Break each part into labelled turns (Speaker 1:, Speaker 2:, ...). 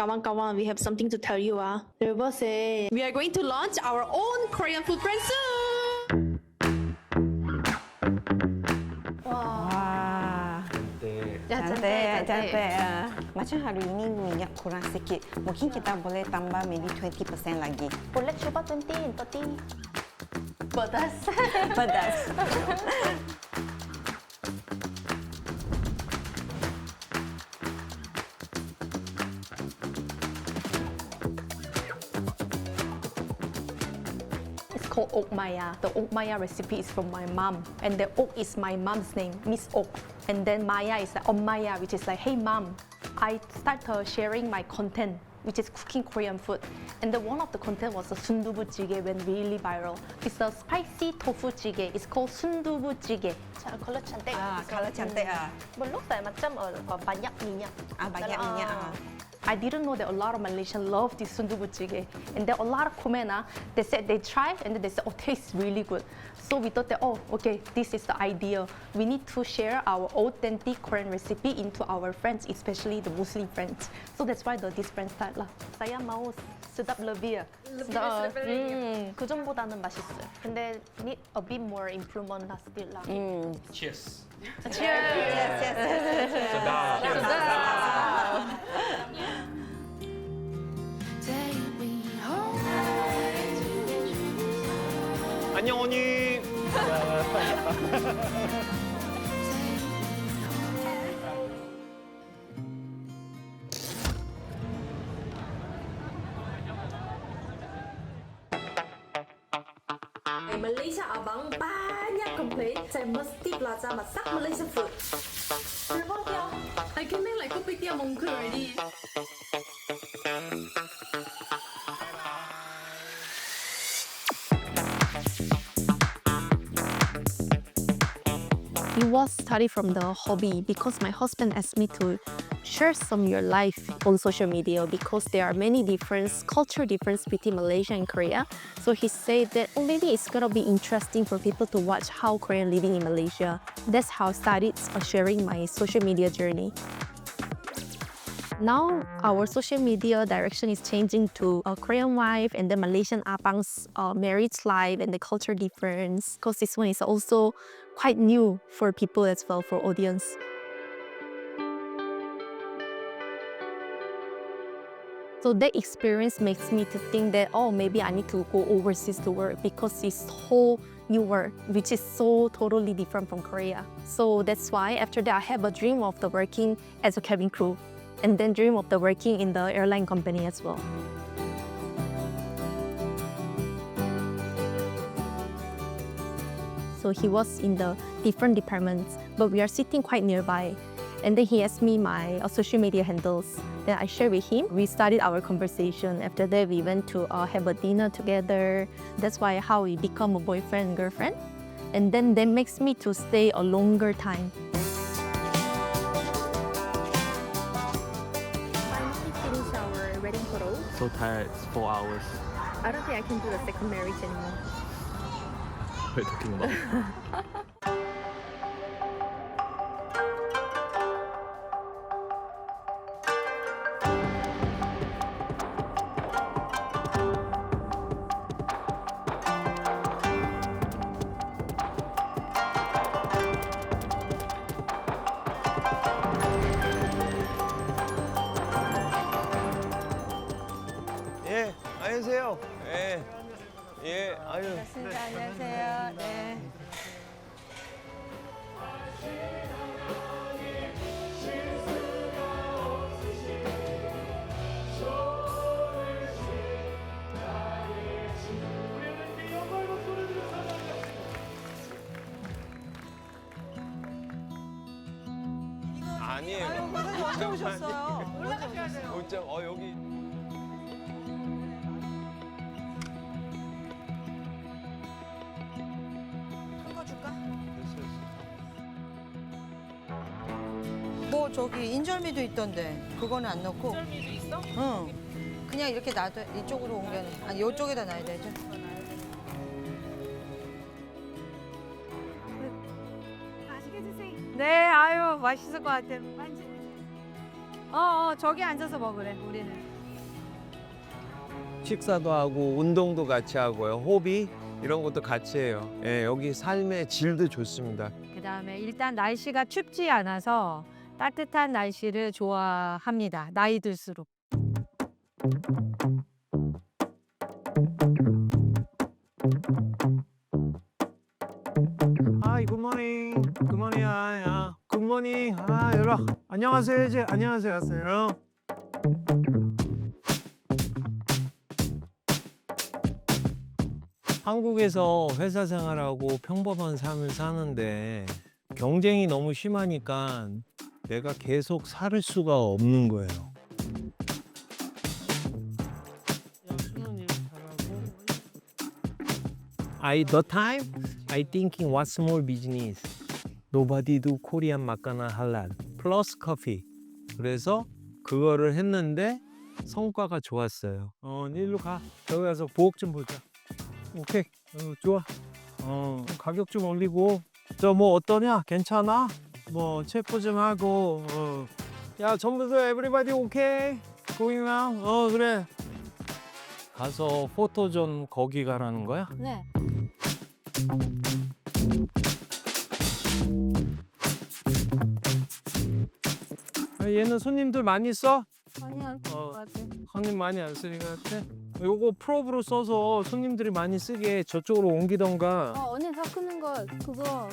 Speaker 1: Kawan-kawan, we have something to tell you. We are going to launch our own Korean food brand soon.
Speaker 2: Wah, cantik. Macam hari ini minyak kurang sikit. Mungkin kita boleh tambah maybe 20% lagi.
Speaker 3: Boleh coba 20, 30.
Speaker 1: Pedas.
Speaker 2: Pedas.
Speaker 3: It's called Oak Maya. The Oak Maya recipe is from my mom, and the Oak is my mom's name, Miss Oak. And then Maya is like Maya, which is like, hey mom. I started sharing my content, which is cooking Korean food. And one of the content was the sundubu jjigae went really viral. It's a spicy tofu jjigae. It's called sundubu jjigae. Kalau cantik.
Speaker 2: Kalau cantik.
Speaker 3: Looks like macam banyak minyak.
Speaker 2: Banyak minyak.
Speaker 3: I didn't know that a lot of Malaysians love this sundubu jjigae. And there are a lot of comments, they said they tried and then they said, oh, tastes really good. So we thought that, oh, okay, this is the idea. We need to share our authentic Korean recipe into our friends, especially the Muslim friends. So that's why this brand start lah. Saya mau sedap lebih. 그 전보다는 맛있어요. 근데 need a bit more improvement lah still lah.
Speaker 4: Cheers.
Speaker 3: Cheers.
Speaker 4: 안녕 언니.
Speaker 5: Malaysia abang banyak komplain saya mesti belajar masak Malaysian food. Terbahagia. I can make like kopitiam uncle already.
Speaker 6: It was started from the hobby because my husband asked me to share some of your life on social media because there are many cultural difference between Malaysia and Korea. So he said that maybe it's gonna be interesting for people to watch how Korean living in Malaysia. That's how I started sharing my social media journey. Now our social media direction is changing to a Korean wife and the Malaysian abang's marriage life and the culture difference because this one is also quite new for people as well, for audience. So that experience makes me to think that, oh, maybe I need to go overseas to work because it's whole new world, which is so totally different from Korea. So that's why after that I have a dream of the working as a cabin crew and then dream of the working in the airline company as well. So he was in the different departments, but we are sitting quite nearby. And then he asked me my social media handles. Then I shared with him. We started our conversation. After that, we went to have a dinner together. That's why how we become a boyfriend and girlfriend. And then that makes me to stay a longer time.
Speaker 3: Finally finish our wedding photo.
Speaker 4: So tired. It's 4 hours.
Speaker 3: I don't think I can do the second marriage anymore.
Speaker 4: What are you talking about?
Speaker 7: 예, 안녕하세요. 예, 아유.
Speaker 2: 안녕하세요. 네.
Speaker 7: 아니에요.
Speaker 2: 언제 오셨어요?
Speaker 7: 옷장, 여기.
Speaker 2: 이거 줄까? 뭐 저기 인절미도 있던데 그거는 안 넣고. 인절미도 있어? 응. 그냥 이렇게 놔둬 이쪽으로 옮겨놔. 아니 이쪽에다 놔야 되죠.
Speaker 8: 맛있게 드세요. 네, 아유 맛있을 것 같아요. 저기 앉아서 먹으래 우리는.
Speaker 7: 식사도 하고 운동도 같이 하고요. 호비 이런 것도 같이 해요. 예, 여기 삶의 질도 좋습니다.
Speaker 8: 그다음에 일단 날씨가 춥지 않아서 따뜻한 날씨를 좋아합니다. 나이 들수록.
Speaker 9: Hi, good morning. Good morning. Good morning. 여러분. 안녕하세요. 이제 안녕하세요. 하세요. 한국에서 회사 생활하고 평범한 삶을 사는데 경쟁이 너무 심하니까 내가 계속 살 수가 없는 거예요. The time I thinking what small business. Nobody do Korean 마카나 halal. 플러스 커피. 그래서 그거를 했는데 성과가 좋았어요. 일로 가. 여기 가서 부엌 좀 보자. 오케이. 좋아. 가격 좀 올리고. 저 뭐 어떠냐? 괜찮아? 뭐 체포 좀 하고. 야, 전부 다 everybody okay? Going now? 그래. 가서 포토존 거기 가라는 거야?
Speaker 8: 네.
Speaker 9: 얘는 손님들 많이 써?
Speaker 8: 많이 안것 같아.
Speaker 9: 손님 많이 안 쓰는 것 같아? 요거 프롭으로 써서 손님들이 많이 쓰게 저쪽으로 옮기던가.
Speaker 8: 언니 사 끄는 거 그거.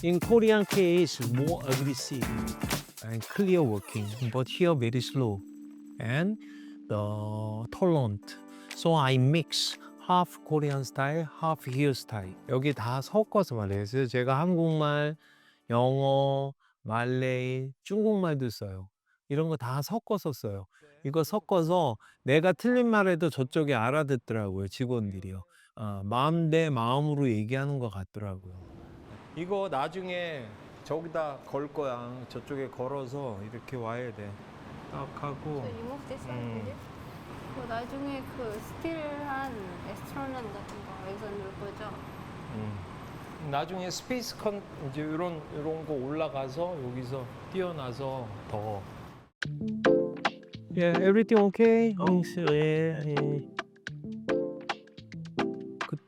Speaker 9: In Korean case, more aggressive and clear working, but here very slow and the tolerant. So I mix half Korean style, half here style. 여기 다 섞어서 말해요. 그래서 제가 한국말, 영어, 말레이, 중국말도 써요. 이런 거 다 섞어서 써요. 이거 섞어서 내가 틀린 말해도 저쪽에 알아듣더라고요, 직원들이요. 마음 대 마음으로 얘기하는 것 같더라고요. 이거 나중에 저기다 걸 거야. 저쪽에 걸어서 이렇게 와야 돼. 딱 하고.
Speaker 8: 나중에 그 스틸한 에스트로넌 같은 거 여기서 넣을 거죠?
Speaker 9: 나중에 스페이스 컨 이제 이런 거 올라가서 여기서 뛰어나서 더. Yeah, everything okay?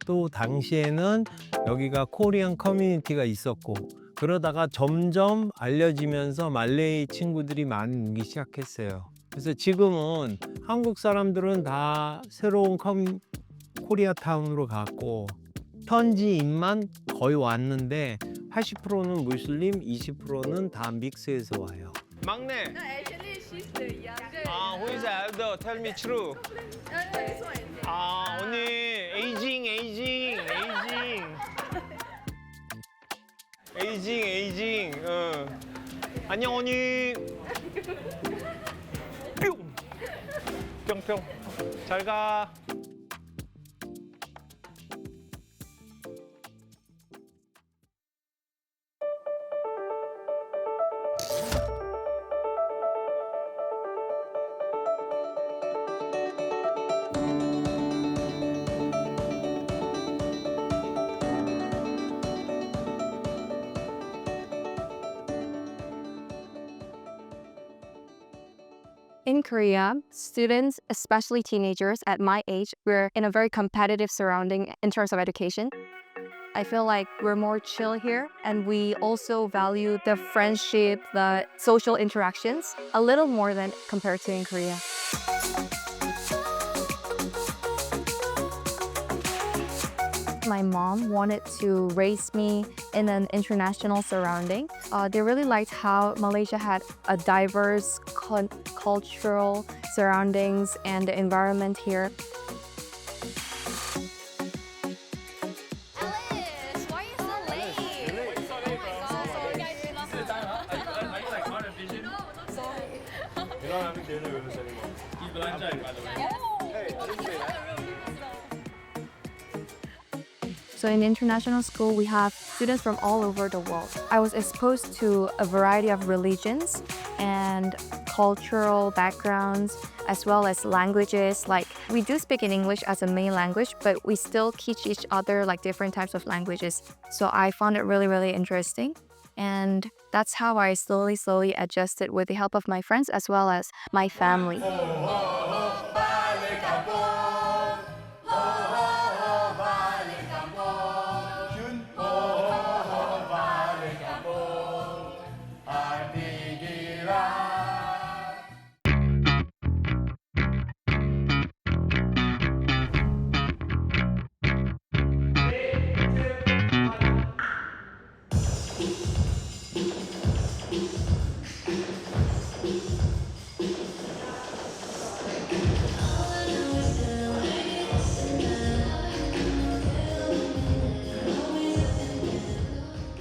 Speaker 9: 또 당시에는 여기가 코리안 커뮤니티가 있었고 그러다가 점점 알려지면서 말레이 친구들이 많이 오기 시작했어요. 그래서 지금은 한국 사람들은 다 새로운 코리아타운으로 갔고 현지인만 거의 왔는데 80%는 무슬림, 20%는 다 믹스해서 와요. 막내.
Speaker 5: No, actually she's the younger.
Speaker 9: Who is the elder? Tell me true.
Speaker 5: This one.
Speaker 9: 언니 에이징. 안녕 언니. 뿅뿅. 잘 가.
Speaker 6: In Korea, students, especially teenagers at my age, we're in a very competitive surrounding in terms of education. I feel like we're more chill here, and we also value the friendship, the social interactions a little more than compared to in Korea. My mom wanted to raise me in an international surrounding. They really liked how Malaysia had a diverse cultural surroundings and the environment here.
Speaker 5: Alice, why are you so late?
Speaker 6: So in international school, we have students from all over the world. I was exposed to a variety of religions and cultural backgrounds, as well as languages. Like, we do speak in English as a main language, but we still teach each other like different types of languages. So I found it really, really interesting. And that's how I slowly adjusted with the help of my friends as well as my family.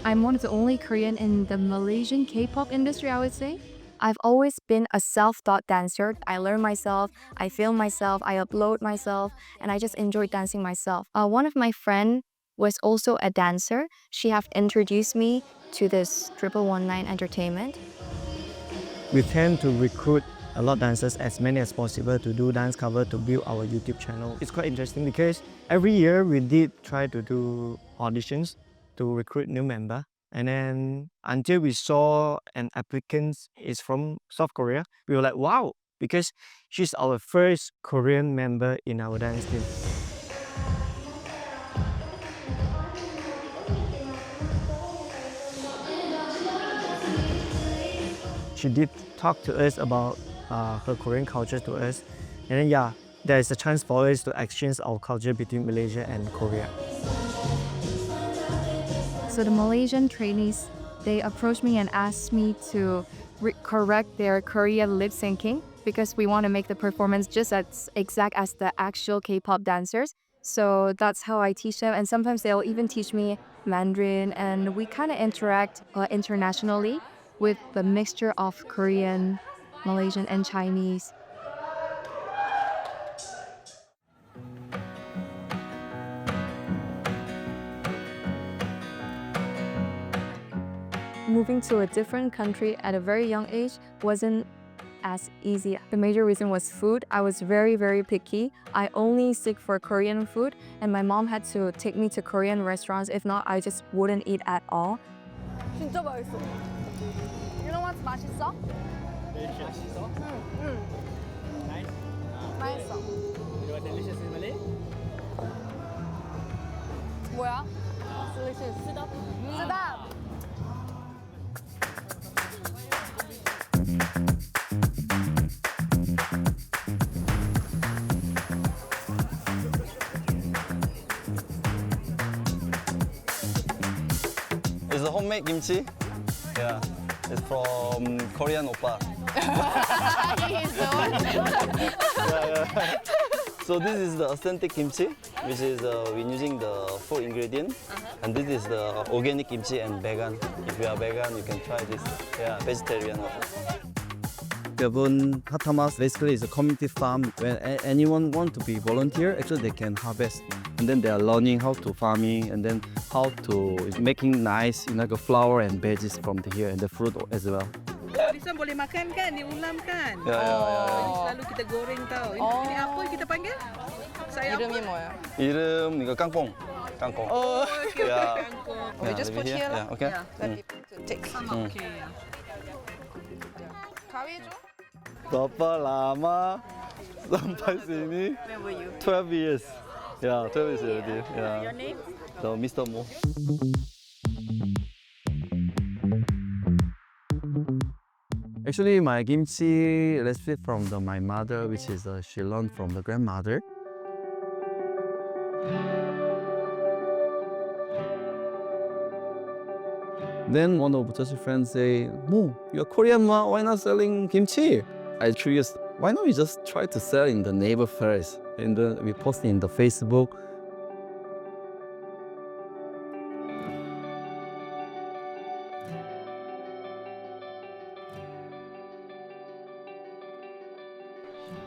Speaker 6: I'm one of the only Korean in the Malaysian K-pop industry, I would say. I've always been a self-taught dancer. I learn myself, I film myself, I upload myself, and I just enjoy dancing myself. One of my friends was also a dancer. She have introduced me to this 1119 entertainment.
Speaker 10: We tend to recruit a lot of dancers, as many as possible, to do dance cover to build our YouTube channel. It's quite interesting because every year we did try to do auditions to recruit new member. And then until we saw an applicant is from South Korea, we were like, wow, because she's our first Korean member in our dance team. She did talk to us about her Korean culture to us. And then yeah, there is a chance for us to exchange our culture between Malaysia and Korea.
Speaker 6: So the Malaysian trainees, they approached me and asked me to correct their Korean lip syncing because we want to make the performance just as exact as the actual K-pop dancers. So that's how I teach them, and sometimes they'll even teach me Mandarin, and we kind of interact internationally with the mixture of Korean, Malaysian, and Chinese. Moving to a different country at a very young age wasn't as easy. The major reason was food. I was very, very picky. I only stick for Korean food, and my mom had to take me to Korean restaurants. If not, I just wouldn't eat at all.
Speaker 5: 진짜 맛있어. You know what's 맛있어?
Speaker 10: Delicious. Nice.
Speaker 5: 맛있어.
Speaker 10: You are delicious in Malay?
Speaker 5: 뭐야? Delicious. 쓰다. 쓰다.
Speaker 11: It's a homemade kimchi. Yeah, it's from Korean oppa. So this is the authentic kimchi, which is we're using the full ingredient, and this is the organic kimchi and vegan. If you are vegan, you can try this. Yeah, vegetarian also. Gabon Hatamas basically is a community farm where anyone want to be volunteer, actually they can harvest. And then they are learning how to farming and then how to making nice, like a flower and veggies from here and the fruit as well.
Speaker 12: This one boleh makan kan, diulam kan?
Speaker 11: Ya,
Speaker 12: Ini selalu kita goreng tau. Ini apa kita panggil? Saya
Speaker 2: 이름이 뭐예요?
Speaker 11: 이름 이거 깡뽕. 깡뽕.
Speaker 12: Oh, okay,
Speaker 11: Yeah.
Speaker 12: kangkong.
Speaker 2: We just put here.
Speaker 11: Yeah, okay.
Speaker 2: Let people to take.
Speaker 12: Okay.
Speaker 2: 가위 줘.
Speaker 11: Berapa lama sampai sini?
Speaker 12: Where were you?
Speaker 11: 12 years. Yeah, 12 years already.
Speaker 12: Your
Speaker 11: Yeah.
Speaker 12: name?
Speaker 11: So Mr. Mo. Actually, my kimchi recipe from my mother, which is she learned from the grandmother. Then one of Josh's friends say, "Mo, you're Korean, ma. Why not selling kimchi?" I curious. Why not we just try to sell in the neighbor first, and then we post in the Facebook.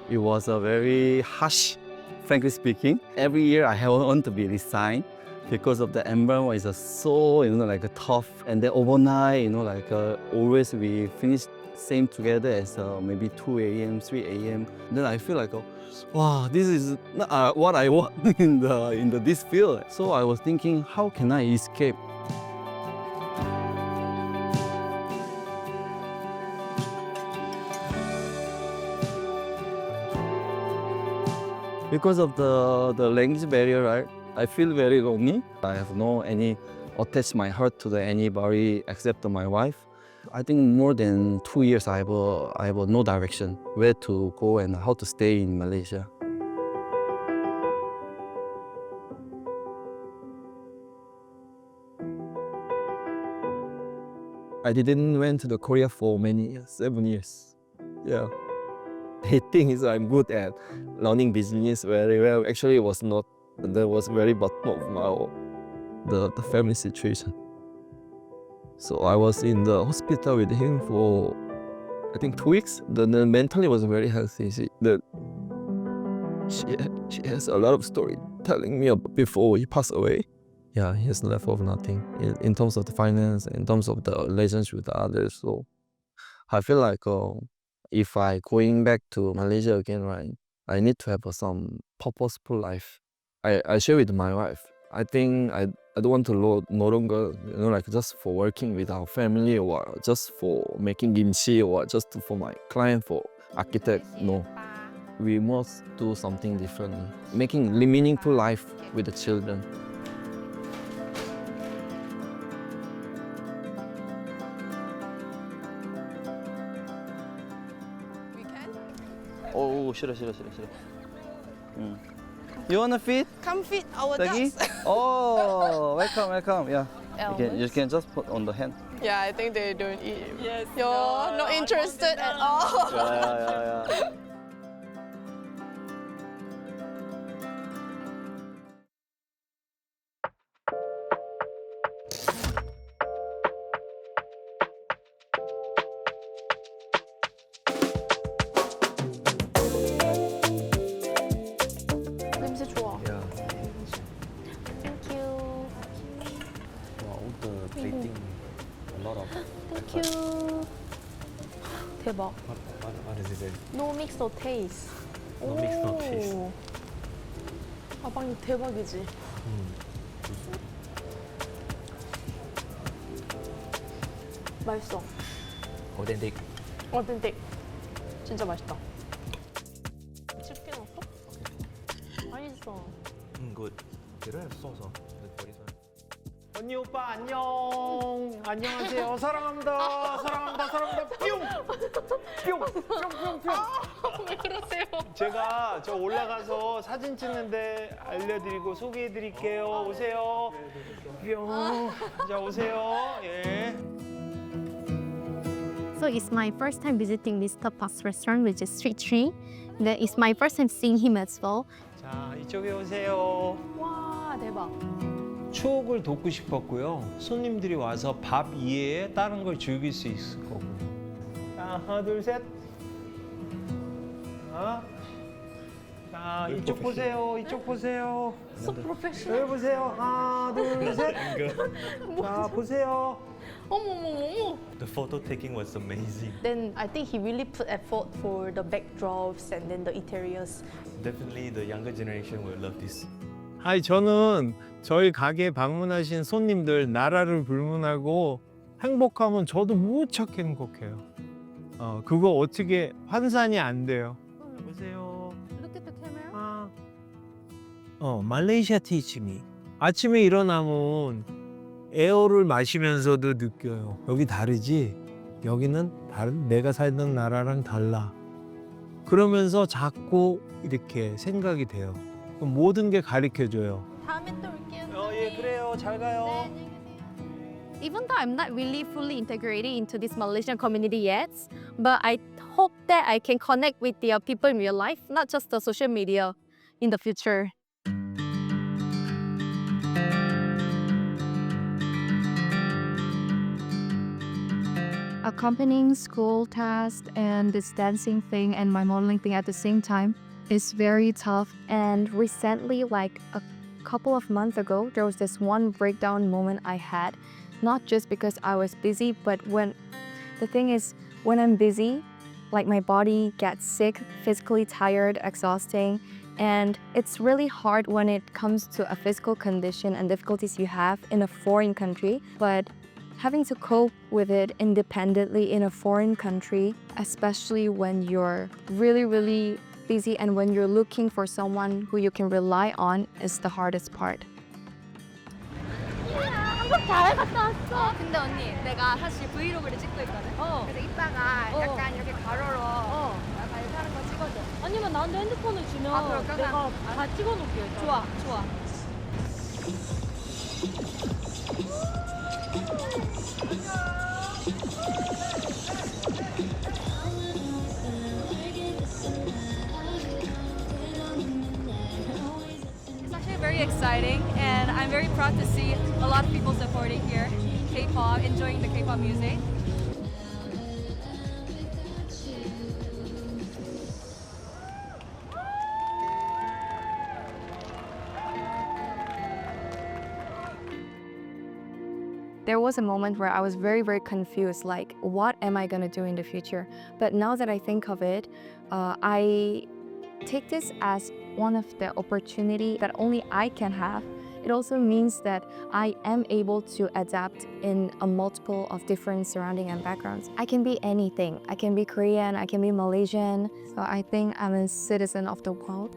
Speaker 11: It was a very harsh, frankly speaking. Every year I want to be resigned because of the environment is so like tough, and then overnight always we finish same together as maybe 2 a.m. 3 a.m. Then I feel like wow, this is not what I want in this field. So I was thinking, how can I escape? Because of the language barrier, right? I feel very lonely. I have no any attach my heart to anybody except my wife. I think more than 2 years I have no direction where to go and how to stay in Malaysia. I didn't went to Korea for many years, 7 years. Yeah. He thinks I'm good at learning business very well. Actually, it was not. That was very bottom of the family situation. So I was in the hospital with him for, I think, 2 weeks. The mentally was very healthy. She has a lot of story telling me before he passed away. Yeah, he has left of nothing in terms of the finance, in terms of the relationship with the others. So I feel like if I going back to Malaysia again, right, I need to have some purposeful life. I share with my wife. I think I don't want to no longer, like just for working with our family or just for making kimchi or just for my client, for architect. No, we must do something different, making meaningful life with the children. Oh, 싫어. You wanna feed?
Speaker 2: Come feed our
Speaker 11: Doggy?
Speaker 2: dogs.
Speaker 11: Oh, welcome. Yeah. You can just put on the hand.
Speaker 2: Yeah, I think they don't eat.
Speaker 5: Yes.
Speaker 2: You're not interested at all.
Speaker 11: Yeah.
Speaker 3: 냄새 좋아.
Speaker 11: Yeah.
Speaker 3: Thank you.
Speaker 11: All the plating, a lot of.
Speaker 3: Thank you. 대박.
Speaker 4: What does it say?
Speaker 3: No mix, no taste.
Speaker 4: No mix, no taste.
Speaker 3: 오. 아방이 대박이지. 맛있어.
Speaker 4: Authentic.
Speaker 3: 어텐틱. 진짜 맛있다. 칩기 넣었어? 맛있어.
Speaker 4: Good. They don't have sauce, like for this one.
Speaker 9: 언니 오빠 안녕. 안녕하세요. 사랑합니다. 뿅.
Speaker 3: 왜 그러세요?
Speaker 9: 제가 저 올라가서 사진 찍는데 알려드리고 소개해드릴게요. 오세요. 뿅. 자 오세요. 예.
Speaker 6: So it's my first time visiting this tapas restaurant, which is Street Tree. That is my first time seeing him as well.
Speaker 9: 자 이쪽에 오세요.
Speaker 3: 와 대박.
Speaker 9: 추억을 돋고 싶었고요. 손님들이 와서 밥 이외에 다른 걸 즐길 수 있을 거고. 자, 하나, 둘, 셋. 자, 이쪽 보세요. 이쪽 보세요.
Speaker 3: So professional.
Speaker 9: 여기 보세요. 하나, 둘, 셋. 자, 보세요.
Speaker 3: 어머머머머.
Speaker 4: The photo taking was amazing.
Speaker 3: Then I think he really put effort for the backdrops and then the interiors.
Speaker 4: Definitely the younger generation will love this.
Speaker 9: 저는 저희 가게 방문하신 손님들 나라를 불문하고 행복하면 저도 무척 행복해요. 그거 어떻게 환산이 안 돼요. 보세요.
Speaker 6: Look at the camera.
Speaker 9: 말레이시아 티치미. 아침에 일어나면 에어를 마시면서도 느껴요. 여기 다르지? 여기는 내가 살던 나라랑 달라. 그러면서 자꾸 이렇게 생각이 돼요. 모든 게 가르쳐줘요.
Speaker 3: 다음에 또 올게요.
Speaker 9: 예, 그래요. 잘 가요.
Speaker 6: Even though I'm not really fully integrated into this Malaysian community yet, but I hope that I can connect with the people in real life, not just the social media, in the future. Accompanying school tasks and this dancing thing and my modeling thing at the same time is very tough. And recently, like couple of months ago, there was this one breakdown moment I had, not just because I was busy, but when I'm busy, like my body gets sick, physically tired, exhausting, and it's really hard when it comes to a physical condition and difficulties you have in a foreign country. But having to cope with it independently in a foreign country, especially when you're really, really busy and when you're looking for someone who you can rely on, is the hardest part.
Speaker 13: 한국 잘 갔다 왔어. 근데 언니, 내가 사실 브이로그를 찍고 있거든. 그래서 이따가 약간 이렇게 가로로 약간 이렇게 하는 거 찍어줘.
Speaker 8: 아니면 나한테 핸드폰을 주면
Speaker 13: 그럴까?
Speaker 8: 내가 다 찍어놓을게요.
Speaker 13: 좋아, 좋아.
Speaker 14: It's actually very exciting, and I'm very proud to see a lot of people supporting here, K-pop, enjoying the K-pop music.
Speaker 6: There was a moment where I was very, very confused, like, what am I gonna do in the future? But now that I think of it, I take this as one of the opportunity that only I can have. It also means that I am able to adapt in a multiple of different surrounding and backgrounds. I can be anything. I can be Korean, I can be Malaysian. So I think I'm a citizen of the world.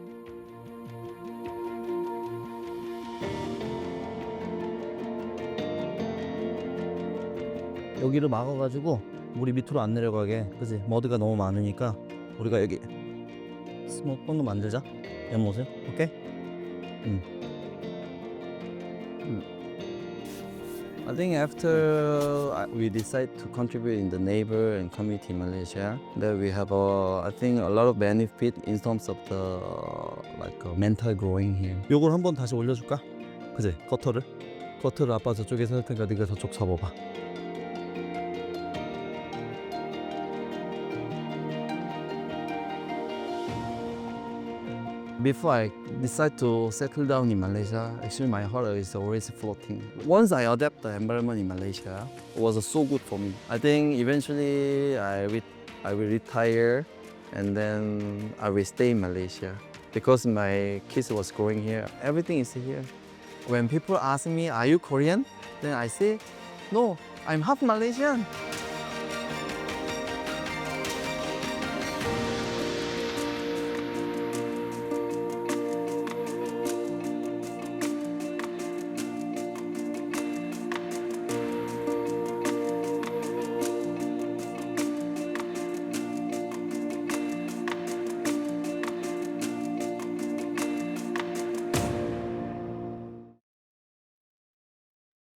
Speaker 11: 여기를 막아가지고 물이 밑으로 안 내려가게, 그지? 머드가 너무 많으니까 우리가 여기 스모크 pon도 만들자. 연못을, 오케이? I think after we decide to contribute in the neighbor and community in Malaysia, that we have I think a lot of benefit in terms of the mental growing here. 요걸 한번 다시 올려줄까? 그지? 커터를 아빠 저쪽에서 할 테니까 네가 저쪽 잡아봐. Before I decide to settle down in Malaysia, actually my heart is always floating. Once I adapt the environment in Malaysia, it was so good for me. I think eventually I will retire and then I will stay in Malaysia because my kids was growing here. Everything is here. When people ask me, "Are you Korean?" then I say, "No, I'm half Malaysian."